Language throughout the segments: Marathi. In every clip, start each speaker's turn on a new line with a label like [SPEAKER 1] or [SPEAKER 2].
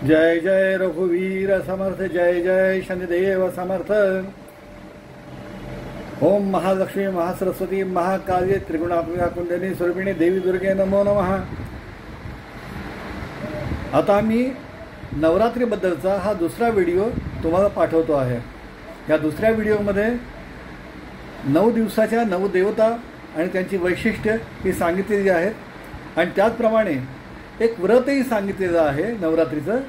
[SPEAKER 1] जय जय रघुवीर समर्थ, जय जय शनिदेव समर्थ। ओम महालक्ष्मी महासरस्वती महाकाली त्रिगुणात्मिका कुंडली स्वरूपिणी देवी दुर्गे नमो नमः। आता मी नवरात्रीबद्दलचा हा दुसरा व्हिडिओ तुम्हाला पाठवतो आहे। या दुसऱ्या व्हिडिओमध्ये 9 दिवसाच्या नवदेवता आणि त्यांची वैशिष्ट्ये ही सांगितलेली आहेत आणि त्याचप्रमाणे एक व्रतही सांगितलेलं आहे नवरात्रीचं,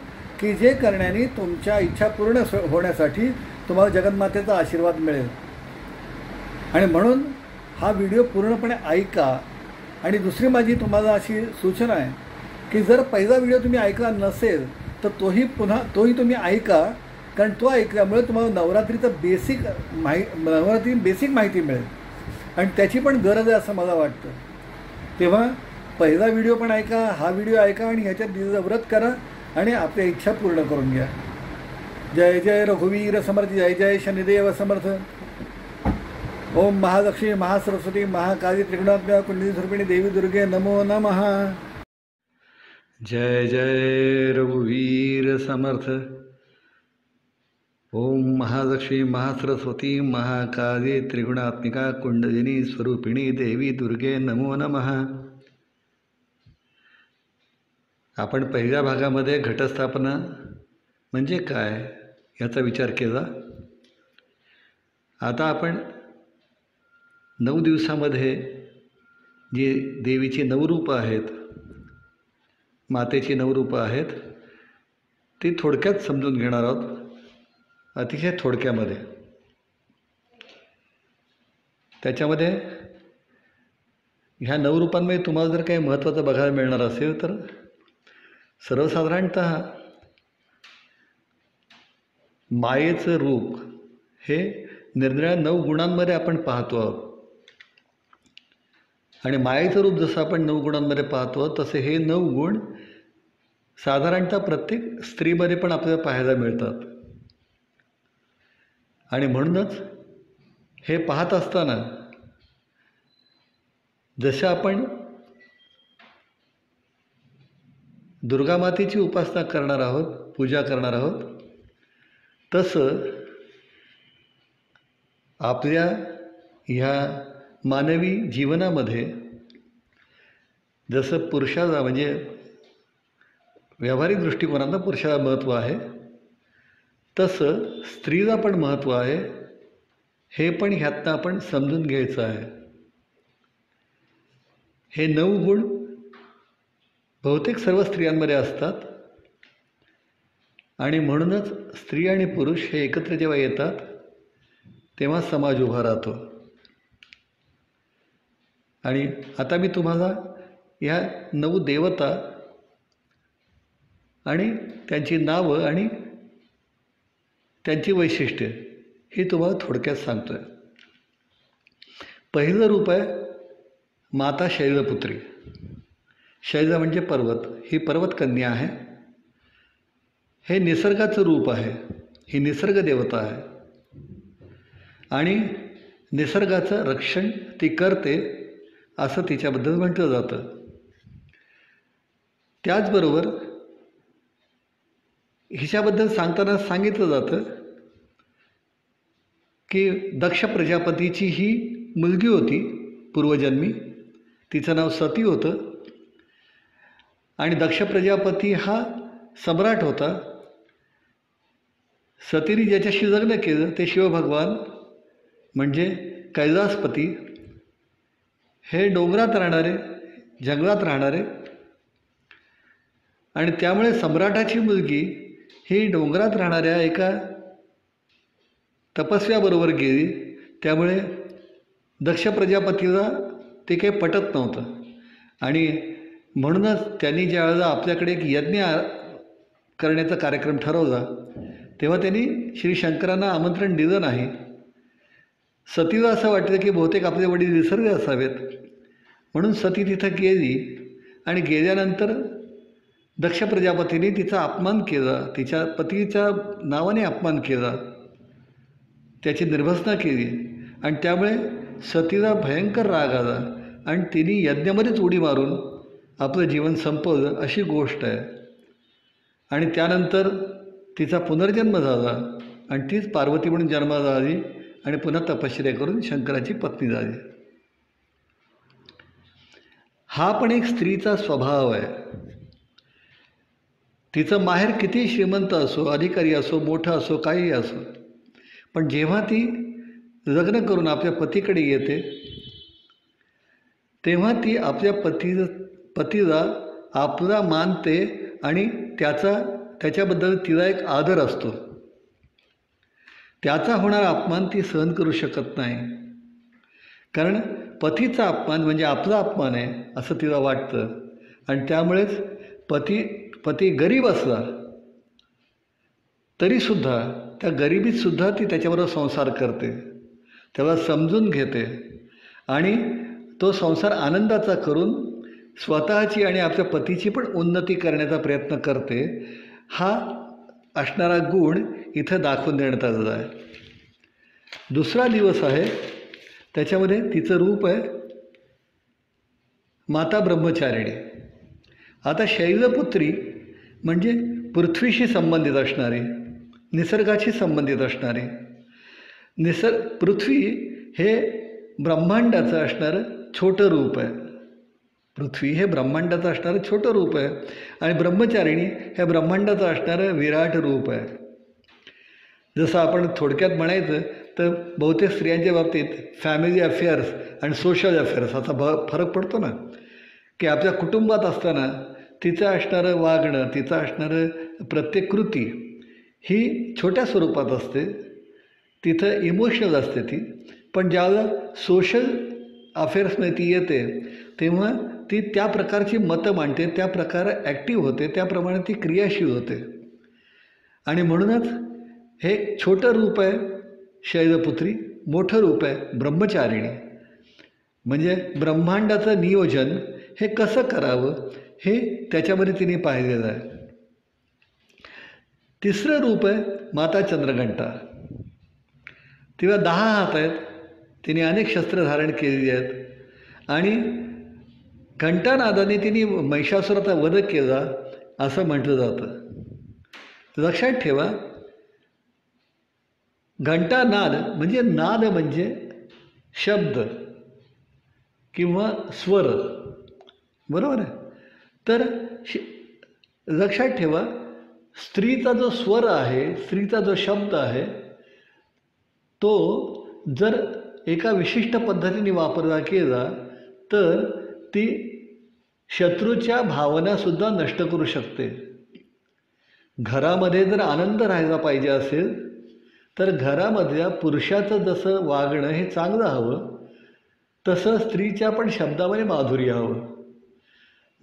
[SPEAKER 1] की जे करण्याने तुमच्या इच्छा पूर्ण होण्यासाठी तुम्हाला जगन्मातेचा आशीर्वाद मिळेल। आणि म्हणून हा व्हिडिओ पूर्णपणे ऐका। आणि दुसरी माझी तुम्हाला अशी सूचना आहे की जर पहिला व्हिडिओ तुम्ही ऐकला नसेल तर तोही तुम्ही ऐका, कारण तो ऐकल्यामुळे तुम्हाला नवरात्रीचं बेसिक माहिती मिळेल आणि त्याची पण गरज आहे असं मला वाटतं। तेव्हा पहिला व्हिडिओ पण ऐका, हा व्हिडिओ ऐका आणि ह्याच्यात दिलेलं व्रत करा आणि आपल्या इच्छा पूर्ण करून घ्या। जय जय रघुवीर समर्थ, जय जय शनिदेव समर्थ। ओम महालक्ष्मी महासरस्वती महाकाली त्रिगुणात्मिका कुंडली स्वरूपिणी देवी दुर्गे नमो नमः। जय जय रघुवीर समर्थ। ओम महालक्ष्मी महासरस्वती महाकाली त्रिगुणात्मिका कुंडलिनी स्वरूपिणी देवी दुर्गे नमो नमः। आपण पहिल्या भागामध्ये घटस्थापना म्हणजे काय याचा विचार केला। आता आपण 9 दिवसामध्ये जी देवीची नवरूपं आहेत, मातेची नवरूपं आहेत, ती थोडक्यात समजून घेणार आहोत, अतिशय थोडक्यामध्ये। त्याच्यामध्ये ह्या नवरूपांमध्ये तुम्हाला जर काही महत्त्वाचं बघायला मिळणार असेल तर सर्वसाधारणत मायेचं रूप हे निरनिराळ्या 9 गुणांमध्ये आपण पाहतो आहोत आणि मायेचं रूप जसं आपण 9 गुणांमध्ये पाहतो तसे हे 9 गुण साधारणतः प्रत्येक स्त्रीमध्ये पण आपल्याला पाहायला मिळतात। आणि म्हणूनच हे पाहत असताना जसं आपण दुर्गामातेची उपासना करणार आहोत, पूजा करणार आहोत, तसं आपल्या ह्या मानवी जीवनामध्ये जसं पुरुषाला म्हणजे व्यावहारिक दृष्टिकोनातून पुरुषाला महत्त्व आहे, तसं स्त्रीला पण महत्त्व आहे। हे पण ह्यातनं आपण समजून घ्यायचं आहे। हे 9 गुण बहुतेक सर्व स्त्रियांमध्ये असतात आणि म्हणूनच स्त्री आणि पुरुष हे एकत्र जेव्हा येतात तेव्हा समाज उभा राहतो। आणि आता मी तुम्हाला या 9 देवता आणि त्यांची नावं आणि त्यांची वैशिष्ट्ये ही तुम्हाला थोडक्यात सांगतो आहे। पहिलं रूप आहे माता शैलपुत्री। शैल म्हणजे पर्वत, ही पर्वतकन्या आहे। हे निसर्गाचं रूप आहे, ही निसर्ग देवता आहे आणि निसर्गाचं रक्षण ती करते असं तिच्याबद्दल म्हटलं जातं। त्याचबरोबर हिच्याबद्दल सांगताना सांगितलं जातं की दक्ष प्रजापतीची ही मुलगी होती पूर्वजन्मी, तिचं नाव सती होतं आणि दक्ष प्रजापती हा सम्राट होता। सतीने ज्याच्याशी लग्न केलं ते शिवभगवान म्हणजे कैलासपती, हे डोंगरात राहणारे, जंगलात राहणारे, आणि त्यामुळे सम्राटाची मुलगी ही डोंगरात राहणाऱ्या एका तपस्व्याबरोबर गेली। त्यामुळे दक्ष प्रजापतीला ते काही पटत नव्हतं आणि म्हणूनच त्यांनी ज्यावेळेला आपल्याकडे एक यज्ञ करण्याचा कार्यक्रम ठरवला तेव्हा त्यांनी श्री शंकरांना आमंत्रण दिलं नाही। सतीला असं वाटलं की बहुतेक आपले वडील विसरले असावेत, म्हणून सती तिथं गेली आणि गेल्यानंतर दक्ष प्रजापतीने तिचा अपमान केला, तिच्या पतीच्या नावाने अपमान केला, त्याची निर्भसना केली आणि त्यामुळे सतीला भयंकर राग आला आणि तिने यज्ञामध्येच उडी मारून आपलं जीवन संपवलं अशी गोष्ट आहे। आणि त्यानंतर तिचा पुनर्जन्म झाला आणि तीच पार्वती म्हणून जन्माला आली आणि पुन्हा तपश्चर्या करून शंकराची पत्नी झाली. हा पण एक स्त्रीचा स्वभाव आहे. तिचं माहेर किती श्रीमंत असो, अधिकारी असो, मोठं असो, काहीही असो, पण जेव्हा ती लग्न करून आपल्या पतीकडे येते तेव्हा ती आपल्या पतीला आपला मानते आणि त्याच्याबद्दल तिला एक आदर असतो. त्याचा होणारा अपमान ती सहन करू शकत नाही, कारण पतीचा अपमान म्हणजे आपला अपमान आहे असं तिला वाटतं. आणि त्यामुळेच पती गरीब असला तरीसुद्धा त्या गरिबीतसुद्धा ती त्याच्याबरोबर संसार करते, त्याला समजून घेते आणि तो संसार आनंदाचा करून स्वतःची आणि आपल्या पतीची पण उन्नती करण्याचा प्रयत्न करते. हा असणारा गुण इथं दाखवून देण्यात आलेला आहे. दुसरा दिवस आहे, त्याच्यामध्ये तिचं रूप आहे माता ब्रह्मचारिणी. आता शैलपुत्री म्हणजे पृथ्वीशी संबंधित असणारी, निसर्गाशी संबंधित असणारी. पृथ्वी हे ब्रह्मांडाचं असणारं छोटं रूप आहे. पृथ्वी हे ब्रह्मांडाचं असणारं छोटं रूप आहे आणि ब्रह्मचारिणी हे ब्रह्मांडाचं असणारं विराट रूप आहे. जसं आपण थोडक्यात म्हणायचं तर बहुतेक स्त्रियांच्या बाबतीत फॅमिली अफेअर्स आणि सोशल अफेअर्स असा फरक पडतो ना, की आपल्या कुटुंबात असताना तिचं असणारं वागणं, तिचं असणारं प्रत्येक कृती ही छोट्या स्वरूपात असते, तिथं इमोशनल असते ती. पण ज्यावेळेला सोशल अफेअर्समध्ये ती येते तेव्हा ती त्या प्रकारची मतं मांडते, त्या प्रकारे ॲक्टिव्ह होते, त्याप्रमाणे ती क्रियाशील होते. आणि म्हणूनच हे छोटं रूप आहे शैलपुत्री, मोठं रूप आहे ब्रह्मचारिणी. म्हणजे ब्रह्मांडाचं नियोजन हे कसं करावं हे त्याच्यामध्ये तिने पाहिलेलं आहे. तिसरं रूप आहे माता चंद्रघंटा. तिला 10 हात आहेत, तिने अनेक शस्त्र धारण केलेली आहेत आणि घंटानादाने तिने महिषासुराचा वध केला असं म्हटलं जातं. लक्षात ठेवा, घंटानाद म्हणजे नाद म्हणजे शब्द किंवा स्वर, बरोबर आहे. तर लक्षात ठेवा, स्त्रीचा जो स्वर आहे, स्त्रीचा जो शब्द आहे, तो जर एका विशिष्ट पद्धतीने वापरला केला तर ती शत्रूच्या भावनासुद्धा नष्ट करू शकते. घरामध्ये जर आनंद राहायला पाहिजे असेल तर घरामधल्या पुरुषाचं जसं वागणं हे चांगलं हवं, तसं स्त्रीच्या पण शब्दामध्ये माधुर्य हवं.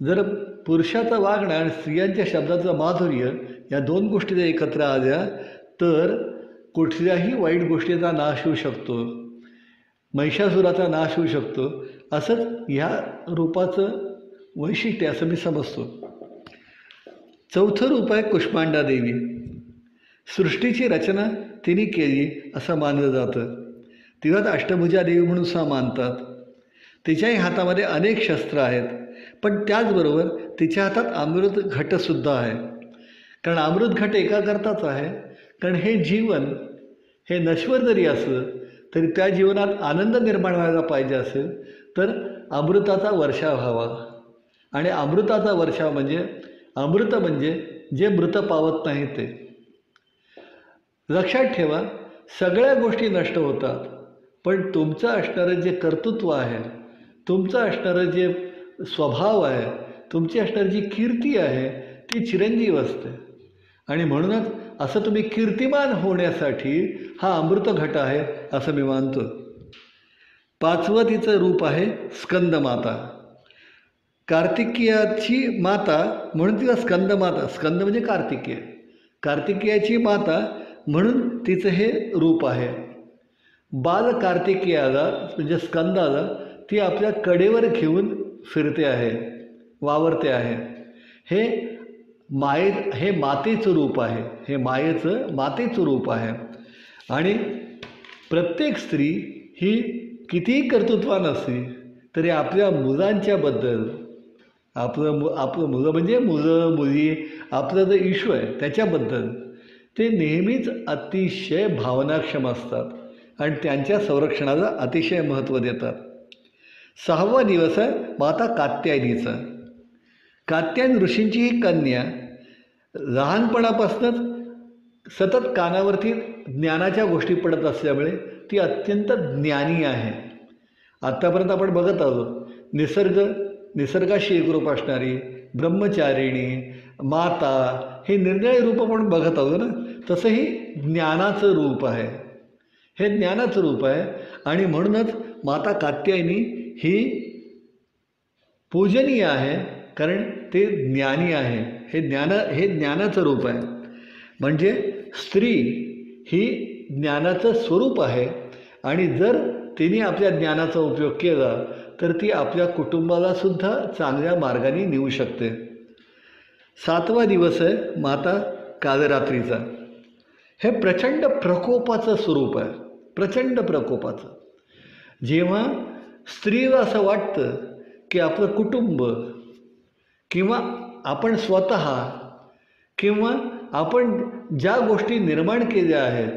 [SPEAKER 1] जर पुरुषाचं वागणं आणि स्त्रियांच्या शब्दाचं माधुर्य या 2 गोष्टी जर एकत्र आल्या तर कुठल्याही वाईट गोष्टीचा नाश होऊ शकतो, महिषासुराचा नाश होऊ शकतो. असंच ह्या रूपाचं वैशिष्ट्य असं मी समजतो. चौथं रूप आहे कुष्मांडा देवी. सृष्टीची रचना तिने केली असं मानलं जातं. तिलाच अष्टभुजा देवी म्हणून सुद्धा मानतात. तिच्याही हातामध्ये अनेक शस्त्र आहेत, पण त्याचबरोबर तिच्या हातात अमृत घटसुद्धा आहे. कारण अमृत घट एका करताच आहे, कारण हे जीवन हे नश्वर जरी असलं तरी त्या जीवनात आनंद निर्माण व्हायला पाहिजे असेल तर अमृताचा वर्षाव व्हावा. आणि अमृताचा वर्षाव म्हणजे अमृत म्हणजे जे मृत पावत नाही ते. लक्षात ठेवा, सगळ्या गोष्टी नष्ट होतात, पण तुमचं असणारं जे कर्तृत्व आहे, तुमचं असणारं जे स्वभाव आहे, तुमची असणारी जी कीर्ती आहे ती चिरंजीव असते. आणि म्हणूनच असं तुम्ही कीर्तिमान होण्यासाठी हा अमृत घट आहे असं मी मानतो. 5वं तिचं रूप आहे स्कंदमाता. कार्तिकेयाची माता म्हणून तिला स्कंदमाता, स्कंद म्हणजे कार्तिकेय, कार्तिकेयाची माता म्हणून तिचं हे रूप आहे. बाल कार्तिकेयाला म्हणजे स्कंदाला ती आपल्या कडेवर घेऊन फिरते आहे, वावरते आहे. हे मातेचं रूप आहे, हे मातेचं रूप आहे. आणि प्रत्येक स्त्री ही कितीही कर्तृत्वान असली तरी आपल्या मुलांच्याबद्दल आपलं मुलं म्हणजे मुलं मुली, आपलं जे इशू आहे त्याच्याबद्दल ते नेहमीच अतिशय भावनाक्षम असतात आणि त्यांच्या संरक्षणाला अतिशय महत्त्व देतात. 6वा दिवस आहे माता कात्यायनीचा. कात्यायन ऋषींची ही कन्या लहानपणापासूनच सतत कानावरती ज्ञानाच्या गोष्टी पडत असल्यामुळे ती अत्यंत ज्ञानी आहे. आत्तापर्यंत आपण बघत आलो निसर्गाशी एकरूप असणारी ब्रह्मचारिणी माता, हे निरनिराळे रूप आपण बघत आलो ना. तसं ही ज्ञानाचं रूप आहे, हे ज्ञानाचं रूप आहे. आणि म्हणूनच माता कात्यायनी ही पूजनीय आहे, कारण ते ज्ञानी आहे. हे ज्ञानाचं रूप आहे. म्हणजे स्त्री ही ज्ञानाचं स्वरूप आहे आणि जर तिने आपल्या ज्ञानाचा उपयोग केला तर ती आपल्या कुटुंबालासुद्धा चांगल्या मार्गाने नेऊ शकते. 7वा दिवस आहे माता कालरात्रीचा. हे प्रचंड प्रकोपाचं स्वरूप आहे, प्रचंड प्रकोपाचं. जेव्हा स्त्रीला असं वाटतं की आपलं कुटुंब किंवा आपण स्वतः किंवा आपण ज्या गोष्टी निर्माण केल्या आहेत,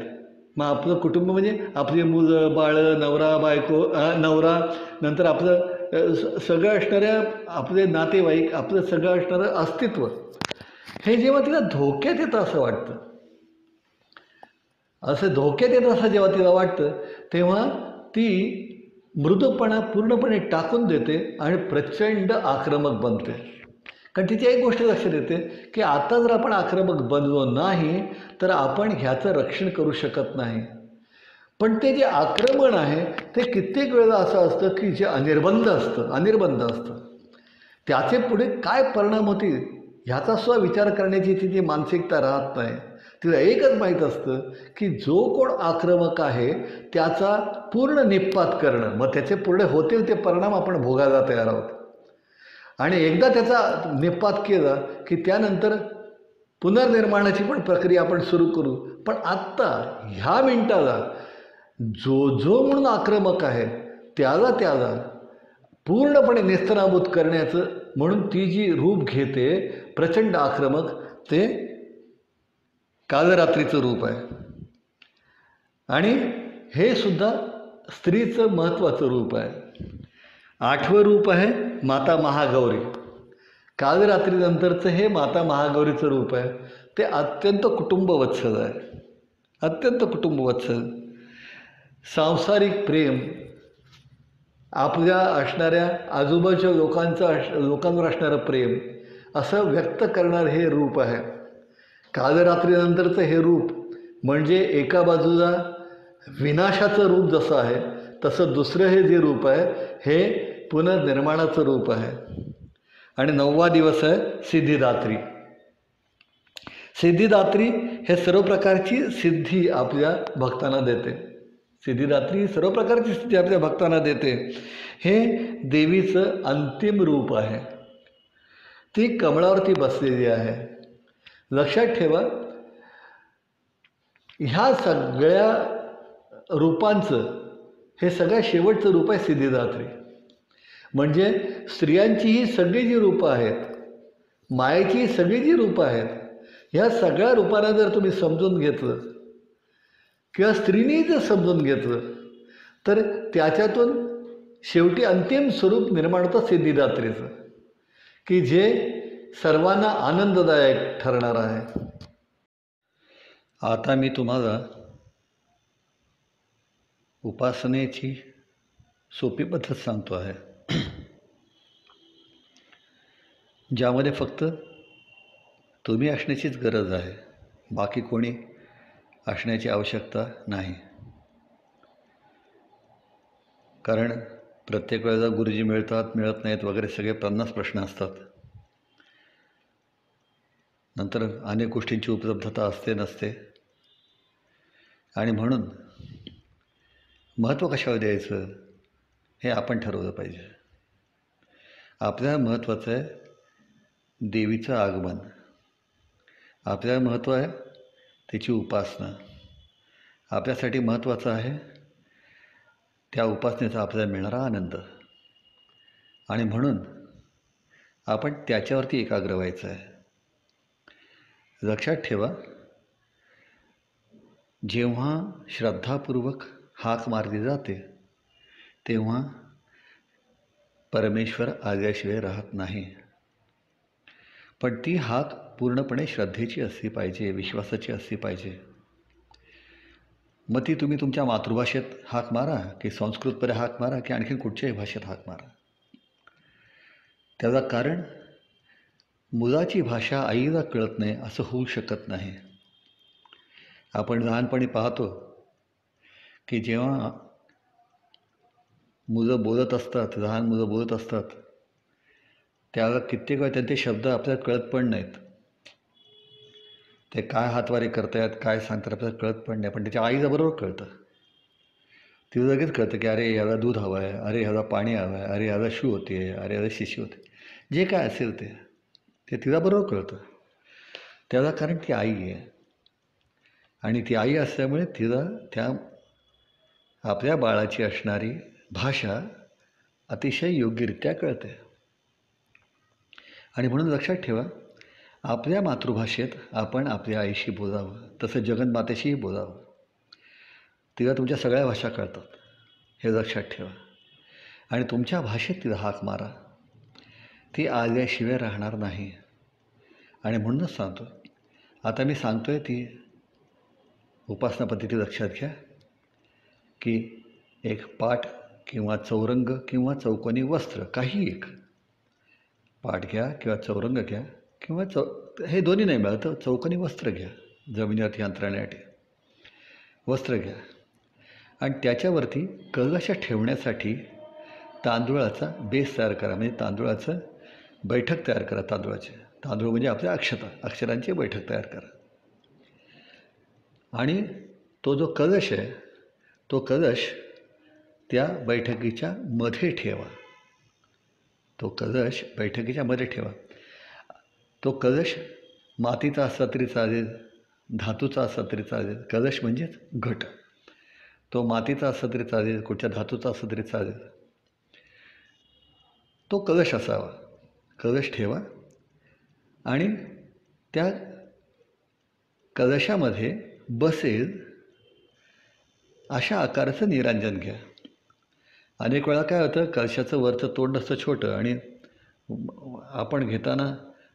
[SPEAKER 1] मग आपलं कुटुंब म्हणजे आपली मुलं बाळं, नवरा बायको, नवरा, नंतर आपलं सगळं असणाऱ्या आपले नातेवाईक, आपलं सगळं असणारं अस्तित्व, हे जेव्हा तिला धोक्यात येतं असं वाटतं, असं धोक्यात येतं असं जेव्हा तिला वाटतं, तेव्हा ती मृदूपणा पूर्णपणे टाकून देते आणि प्रचंड आक्रमक बनते. कारण तिची एक गोष्ट लक्षात येते की आता जर आपण आक्रमक बनलो नाही तर आपण ह्याचं रक्षण करू शकत नाही. पण ते जे आक्रमण आहे ते कित्येक वेळेला असं असतं की जे अनिर्बंध असतं, त्याचे पुढे काय परिणाम होतील ह्याचा सुद्धा विचार करण्याची तिची मानसिकता राहत नाही. तिला एकच माहीत असतं की जो कोण आक्रमक आहे त्याचा पूर्ण निःपात करणं, मग त्याचे पुढे होतील ते परिणाम आपण भोगायला तयार आहोत. आणि एकदा त्याचा निःपात केला की त्यानंतर पुनर्निर्माणाची पण प्रक्रिया आपण सुरू करू. पण आत्ता ह्या मिनिटाला जो म्हणून आक्रमक आहे त्याला पूर्णपणे नेस्तनाबूत करण्याचं म्हणून ती जी रूप घेते प्रचंड आक्रमक, ते कालरात्रीचं रूप आहे. आणि हे सुद्धा स्त्रीचं महत्त्वाचं रूप आहे. 8वं रूप आहे माता महागौरी. कालरात्रीनंतरचं हे माता महागौरीचं रूप आहे. ते अत्यंत कुटुंबवत्सल आहे, अत्यंत कुटुंबवत्सल. सांसारिक प्रेम, आपल्या असणाऱ्या आजूबाजूच्या लोकांवर असणारं प्रेम असं व्यक्त करणारं हे रूप आहे. कालरात्रीनंतरचं हे रूप म्हणजे एका बाजूला विनाशाचं रूप जसं आहे तसं दुसरं हे जे रूप आहे हे पुनर्निर्माणाचं रूप आहे. आणि 9वा दिवस आहे सिद्धिदात्री. सिद्धिदात्री हे सर्व प्रकारची सिद्धी आपल्या भक्तांना देते. सिद्धिदात्री सर्व प्रकारची सिद्धी आपल्या भक्तांना देते. हे देवीचं अंतिम रूप आहे. ती कमळावरती बसलेली आहे. लक्षात ठेवा, ह्या सगळ्या रूपांचं हे सगळ्या शेवटचं रूप आहे सिद्धिदात्री. म्हणजे स्त्रियांची ही सगळी जी रूपं आहेत, मायेची सगळी जी रूपं आहेत, ह्या सगळ्या रूपांना जर तुम्ही समजून घेतलं किंवा स्त्रीनी जर समजून घेतलं तर त्याच्यातून शेवटी अंतिम स्वरूप निर्माण होतं सिद्धिदात्रीचं, की जे सर्वांना आनंददायक ठरणार आहे. आता मी तुम्हाला उपासनेची सोपी पद्धत सांगतो आहे, ज्यामध्ये फक्त तुम्ही असण्याचीच गरज आहे, बाकी कोणी असण्याची आवश्यकता नाही. कारण प्रत्येक वेळेला गुरुजी मिळतात मिळत नाहीत वगैरे सगळे 50 प्रश्न असतात. नंतर अनेक गोष्टींची उपलब्धता असते नसते. आणि म्हणून महत्त्व कशावर द्यायचं हे आपण ठरवलं पाहिजे. आपल्याला महत्त्वाचं आहे देवीचं आगमन, आपल्याला महत्त्व आहे त्याची उपासना, आपल्यासाठी महत्त्वाचं आहे त्या उपासनेचा आपल्याला मिळणारा आनंद. आणि म्हणून आपण त्याच्यावरती एकाग्र व्हायचं आहे. लक्षात ठेवा, जेव्हा श्रद्धापूर्वक हाक मारली जाते तेव्हा परमेश्वर आल्याशिवाय राहत नाही. पण ती हाक पूर्णपणे श्रद्धेची असली पाहिजे, विश्वासाची असली पाहिजे. मग ती तुम्ही तुमच्या मातृभाषेत हाक मारा की संस्कृतमध्ये हाक मारा की आणखीन कुठच्याही भाषेत हाक मारा. त्याचं कारण मुलाची भाषा आईला कळत नाही असं होऊ शकत नाही. आपण लहानपणी पाहतो की जेव्हा मुलं बोलत असतात, लहान मुलं बोलत असतात, त्याला कित्येक वेळा त्यांचे शब्द आपल्याला कळत पण नाहीत. ते काय हातवारे करतायत, काय सांगतात आपल्याला कळत पण नाही. पण त्याच्या आईला बरोबर कळतं. तिला लगेच कळतं की अरे ह्याला दूध हवं आहे, अरे ह्याला पाणी हवं आहे, अरे ह्याला शू होते आहे, अरे ह्याला शिशी होते. जे काय असेल ते तिला बरोबर कळतं. त्याला कारण ती आई आहे. आणि ती आई असल्यामुळे तिला त्या आपल्या बाळाची असणारी भाषा अतिशय योग्यरित्या कळते. आणि म्हणून लक्षात ठेवा, आपल्या मातृभाषेत आपण आपल्या आईशी बोलावं, तसं जगन्मातेशीही बोलावं. तिला तुमच्या सगळ्या भाषा कळतात हे लक्षात ठेवा. आणि तुमच्या भाषेत तिला हाक मारा, ती आल्याशिवाय राहणार नाही. आणि म्हणूनच सांगतो, आता मी सांगतोय ती उपासना पद्धती लक्षात घ्या की एक पाट किंवा चौरंग किंवा चौकोनी वस्त्र, काही एक पाट घ्या किंवा चौरंग घ्या किंवा हे दोन्ही नाही मिळालं तर चौकोनी वस्त्र घ्या, जमिनीवरती अंतरण्यासाठी वस्त्र घ्या. आणि त्याच्यावरती कलश ठेवण्यासाठी तांदूळाचा बेस तयार करा. म्हणजे तांदूळाचं बैठक तयार करा. तांदूळ म्हणजे आपल्या अक्षरांची बैठक तयार करा. आणि तो जो कलश आहे तो कलश त्या बैठकीच्या मध्ये ठेवा. तो कलश बैठकीच्या मध्ये ठेवा. तो कलश मातीचा असला तरी चालेल, धातूचा असला तरी चालेल. कलश म्हणजेच घट. तो मातीचा असला तरी चालेल, कुठच्या धातूचा असला तरी चालेल. तो कलश असावा. कलश ठेवा आणि त्या कलशामध्ये बसेल अशा आकाराचं निरांजन घ्या. अनेक वेळा काय होतं, कलशाचं वरचं तोंड असतं छोटं आणि आपण घेताना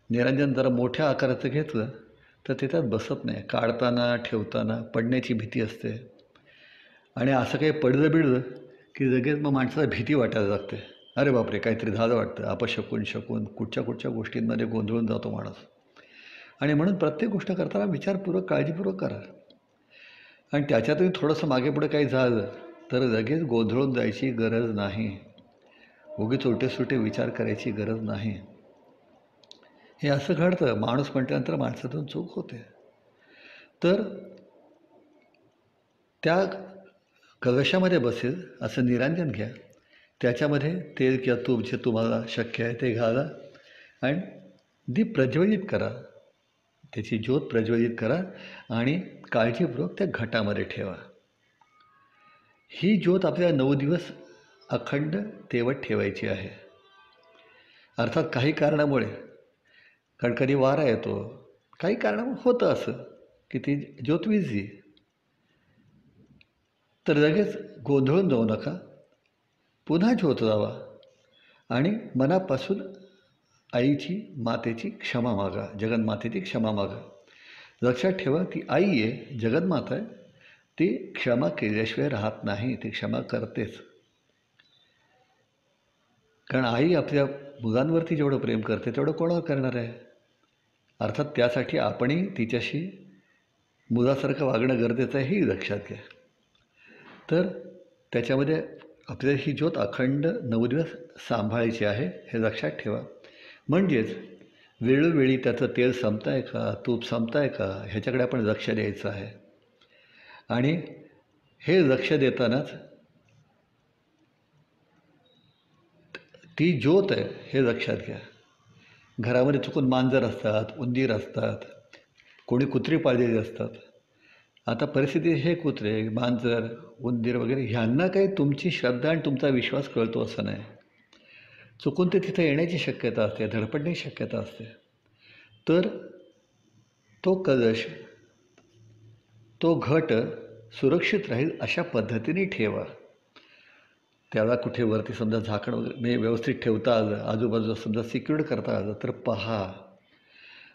[SPEAKER 1] निरांजन जरा मोठ्या आकाराचं घेतलं तर ते त्यात बसत नाही. काढताना ठेवताना पडण्याची भीती असते. आणि असं काही पडलं बिडलं की लगेच मग माणसाला भीती वाटायला लागते. अरे बापरे, काहीतरी झालं वाटतं. अपशकून कुठच्या गोष्टींमध्ये गोंधळून जातो माणूस. आणि म्हणून प्रत्येक गोष्ट करताना विचारपूर्वक काळजीपूर्वक करा. आणि त्याच्यातही थोडंसं मागे पुढे काही झालं तर लगेच गोंधळून जायची गरज नाही. उगीच उलटे विचार करायची गरज नाही. हे असं घडतं. माणूस म्हटल्यानंतर माणसातून चूक होते. तर त्या कलशामध्ये बसेल असं निरांजन घ्या. त्याच्यामध्ये तेल किंवा तूप जे तुम्हाला शक्य आहे ते घाला आणि दीप प्रज्वलित करा. त्याची ज्योत प्रज्वलित करा आणि काळजीपूर्वक त्या घटामध्ये ठेवा. ही ज्योत आपल्याला 9 दिवस अखंड तेवत ठेवायची आहे. अर्थात काही कारणामुळे, कारण कधी वारा येतो, काही कारणामुळे होतं असं की ती ज्योत विझली तर लगेच गोंधळून जाऊ नका. पुन्हा ज्योत लावा आणि मनापासून आईची, मातेची क्षमा मागा, जगन्मातेची क्षमा मागा. लक्षात ठेवा, ती आई आहे, जगन्माता आहे. ती क्षमा केल्याशिवाय राहत नाही. ती क्षमा करतेच. कारण आई आपल्या मुलांवरती जेवढं प्रेम करते तेवढं कोणावर करणार आहे. अर्थात त्यासाठी आपणही तिच्याशी मुलासारखं वागणं गरजेचं आहे, ही लक्षात घ्या. तर त्याच्यामध्ये आपल्याला ही ज्योत अखंड 9 दिवस सांभाळायची आहे, हे लक्षात ठेवा. म्हणजेच वेळोवेळी त्याचं तेल संपतं आहे का, तूप संपतं आहे का, ह्याच्याकडे आपण लक्ष द्यायचं आहे. आणि हे लक्ष देतानाच ती ज्योत आहे हे लक्षात घ्या. घरामध्ये चुकून मांजर असतात, उंदीर असतात, कोणी कुत्री पाळलेली असतात. आता परिस्थिती हे कुत्रे, मांजर, उंदीर वगैरे ह्यांना काही तुमची श्रद्धा आणि तुमचा विश्वास कळतो असं नाही. चुकून ते तिथे येण्याची शक्यता असते, धडपडण्याची शक्यता असते. तर तो कलश, तो घट सुरक्षित राहील अशा पद्धतीने ठेवा. त्याला कुठे वरती समजा झाकण वगैरे म्हणजे व्यवस्थित ठेवता आलं, आजूबाजूला समजा सिक्युअर्ड करता आलं तर पहा.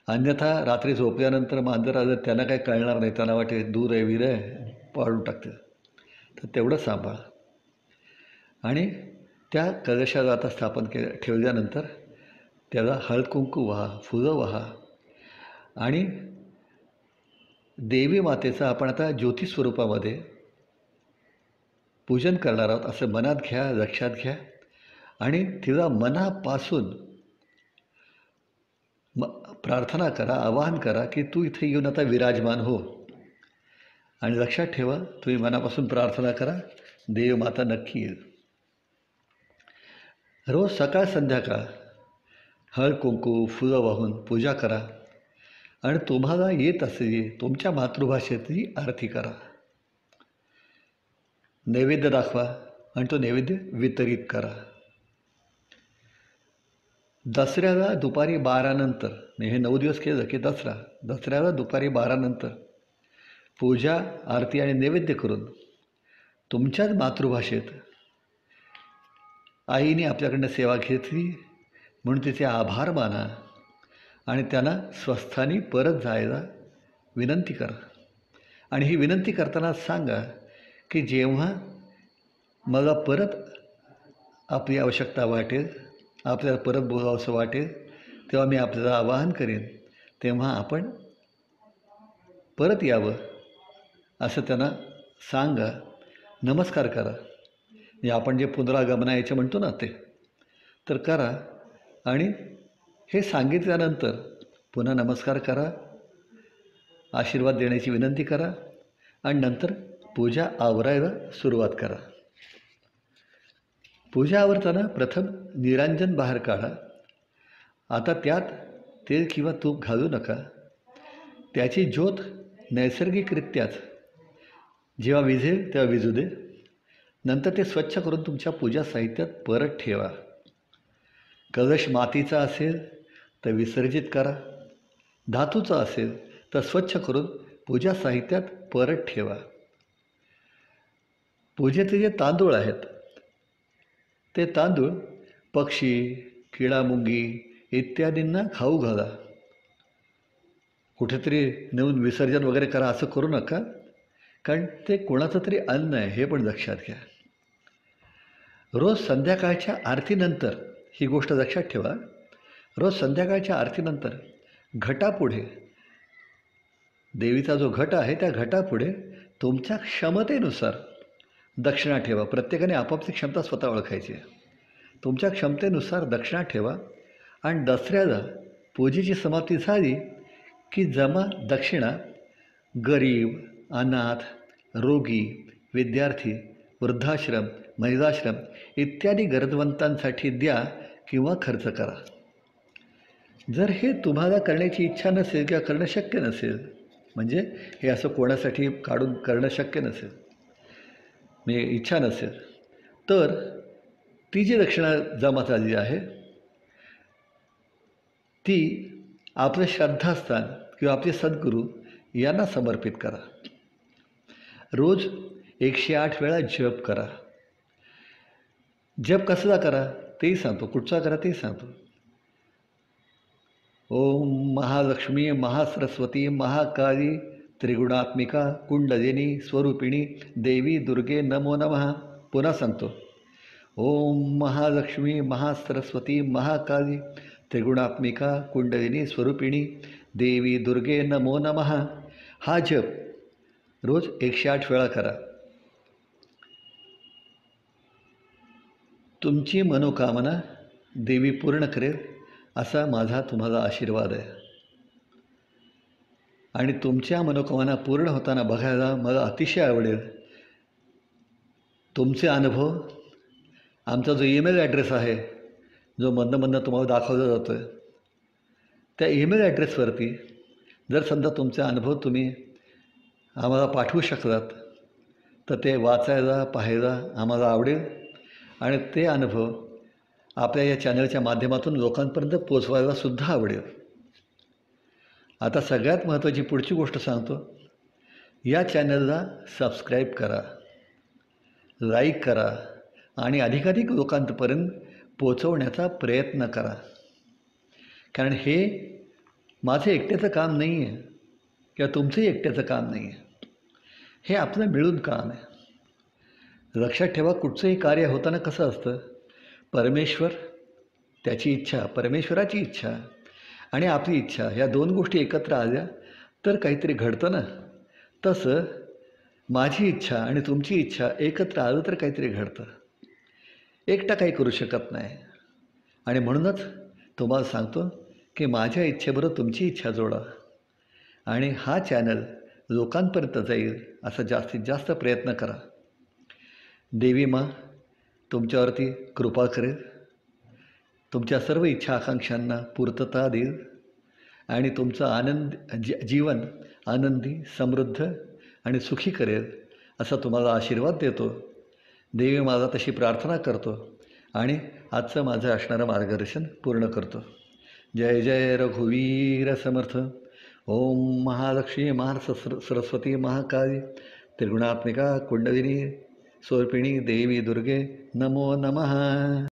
[SPEAKER 1] अन्यथा रात्री झोपल्यानंतर मांजर आलं त्यांना काही कळणार नाही, त्यांना वाटेल दूर आहे विर आहे, पाडून टाकते. तर तेवढं सांभाळ. आणि त्या कलशाला आता स्थापन ठेवल्यानंतर त्याला हळद कुंकू वाहा, फुलं वाहा. आणि देवी मातेचं आपण आता ज्योती स्वरूपामध्ये पूजन करणार आहोत असं मनात घ्या, लक्षात घ्या. आणि तिला मनापासून प्रार्थना करा, आवाहन करा की तू इथे येऊन आता विराजमान हो. आणि लक्षात ठेवा, तुम्ही मनापासून प्रार्थना करा, देव माता नक्की येईल. रोज सकाळ संध्याकाळ हळद कुंकू फुलं वाहून पूजा करा. आणि तुम्हाला येत असलेली तुमच्या मातृभाषेतली आरती करा. नैवेद्य दाखवा आणि तो नैवेद्य वितरित करा. दसऱ्याला दुपारी 12 नंतर, हे 9 दिवस केलं की दसऱ्याला दुपारी 12 नंतर पूजा, आरती आणि नैवेद्य करून तुमच्याच मातृभाषेत आईने आपल्याकडनं सेवा घेतली म्हणून तिचे आभार माना आणि त्यांना स्वस्थानी परत जायला विनंती करा. आणि ही विनंती करताना सांगा की जेव्हा मला परत आपली आवश्यकता वाटेल, आपल्याला परत बोलावंसं वाटेल, तेव्हा मी आपल्याला आवाहन करेन, तेव्हा आपण परत यावं असं त्यांना सांगा. नमस्कार करा. म्हणजे आपण जे पुनरागमनायचं म्हणतो ना ते तर करा. आणि हे सांगितल्यानंतर पुन्हा नमस्कार करा, आशीर्वाद देण्याची विनंती करा आणि नंतर पूजा आवरायला सुरुवात करा. पूजा आवरताना प्रथम निरांजन बाहेर काढा. आता त्यात तेल किंवा तूप घालू नका. त्याची ज्योत नैसर्गिकरित्याच जेव्हा विझेल तेव्हा विझू दे. नंतर ते स्वच्छ करून तुमच्या पूजा साहित्यात परत ठेवा. कलश मातीचा असेल तर विसर्जित करा. धातूचा असेल तर स्वच्छ करून पूजा साहित्यात परत ठेवा. पूजेचे जे तांदूळ आहेत ते तांदूळ पक्षी, किडामुंगी इत्यादींना खाऊ घाला. कुठेतरी नेऊन विसर्जन वगैरे करा असं करू नका, कारण ते कोणाचं तरी अन्न आहे हे पण लक्षात घ्या. रोज संध्याकाळच्या आरतीनंतर ही गोष्ट लक्षात ठेवा. रोज संध्याकाळच्या आरतीनंतर घटापुढे, देवीचा जो घट आहे त्या घटापुढे तुमच्या क्षमतेनुसार दक्षिणा ठेवा. प्रत्येकाने आपापली क्षमता स्वतः ओळखायची आहे. तुमच्या क्षमतेनुसार दक्षिणा ठेवा. आणि दसऱ्याला पूजेची समाप्ती झाली की जमा दक्षिणा गरीब, अनाथ, रोगी, विद्यार्थी, वृद्धाश्रम, महिलाश्रम इत्यादी गरजवंतांसाठी द्या किंवा खर्च करा. जर हे तुम्हाला करण्याची इच्छा नसेल किंवा करणं शक्य नसेल, म्हणजे हे असं कोणासाठी काढून करणं शक्य नसेल, म्हणजे इच्छा नसेल, तर ती जी दक्षिणा जमा झालेली आहे ती आपलं श्रद्धास्थान किंवा आपले सद्गुरू यांना समर्पित करा. रोज 108 वेळा जप करा. जप कसला करा तेही सांगतो, कुठचा करा तेही सांगतो. ओम महालक्ष्मी महासरस्वती महाकाली त्रिगुणात्मिका कुंडलिनी स्वरूपिणी देवी दुर्गे नमो नमः. पुन्हा सांगतो. ओम महालक्ष्मी महासरस्वती महाकाली त्रिगुणात्मिका कुंडलिनी स्वरूपिणी देवी दुर्गे नमो नमः. हा जप रोज 108 वेळा करा. तुमची मनोकामना देवी पूर्ण करेल असा माझा तुम्हाला आशीर्वाद आहे. आणि तुमच्या मनोकामना पूर्ण होताना बघायला मला अतिशय आवडेल. तुमचे अनुभव आमचा जो ईमेल ॲड्रेस आहे, जो मधनं तुम्हाला दाखवला जातो आहे, त्या ईमेल ॲड्रेसवरती जर समजा तुमचे अनुभव तुम्ही आम्हाला पाठवू शकलात तर ते वाचायला पाहायला आम्हाला आवडेल. आणि ते अनुभव आपल्या या चॅनलच्या माध्यमातून लोकांपर्यंत पोचवायला सुद्धा आवडेल. आता सगळ्यात महत्त्वाची पुढची गोष्ट सांगतो. या चॅनलला सबस्क्राईब करा, लाईक करा आणि अधिकाधिक लोकांपर्यंत पोचवण्याचा प्रयत्न करा. कारण हे माझं एकट्याचं काम नाही आहे किंवा तुमचंही एकट्याचं काम नाही आहे. हे आपलं मिळून काम आहे. लक्षात ठेवा, कुठचंही कार्य होताना कसं असतं, परमेश्वर, त्याची इच्छा, परमेश्वराची इच्छा आणि आपली इच्छा, ह्या दोन गोष्टी एकत्र आल्या तर काहीतरी घडतं ना. तसं माझी इच्छा आणि तुमची इच्छा एकत्र आलं तर काहीतरी घडतं. एकटा काही करू शकत नाही. आणि म्हणूनच तुम्हाला सांगतो की माझ्या इच्छेबरोबर तुमची इच्छा जोडा आणि हा चॅनल लोकांपर्यंत जाईल असा जास्तीत जास्त प्रयत्न करा. देवी माँ तुमच्यावरती कृपा करेल, तुमच्या सर्व इच्छा आकांक्षांना पूर्तता देईल आणि तुमचं जीवन आनंदी, समृद्ध आणि सुखी करेल असा तुम्हाला आशीर्वाद देतो. देवी माझा तशी प्रार्थना करतो आणि आजचं माझं असणारं मार्गदर्शन पूर्ण करतो. जय जय रघुवीर समर्थ. ओम महालक्ष्मी सरस्वती महाकाली त्रिगुणात्मिका कुंडलिनी स्वरूपिणी देवी दुर्गे नमो नमः.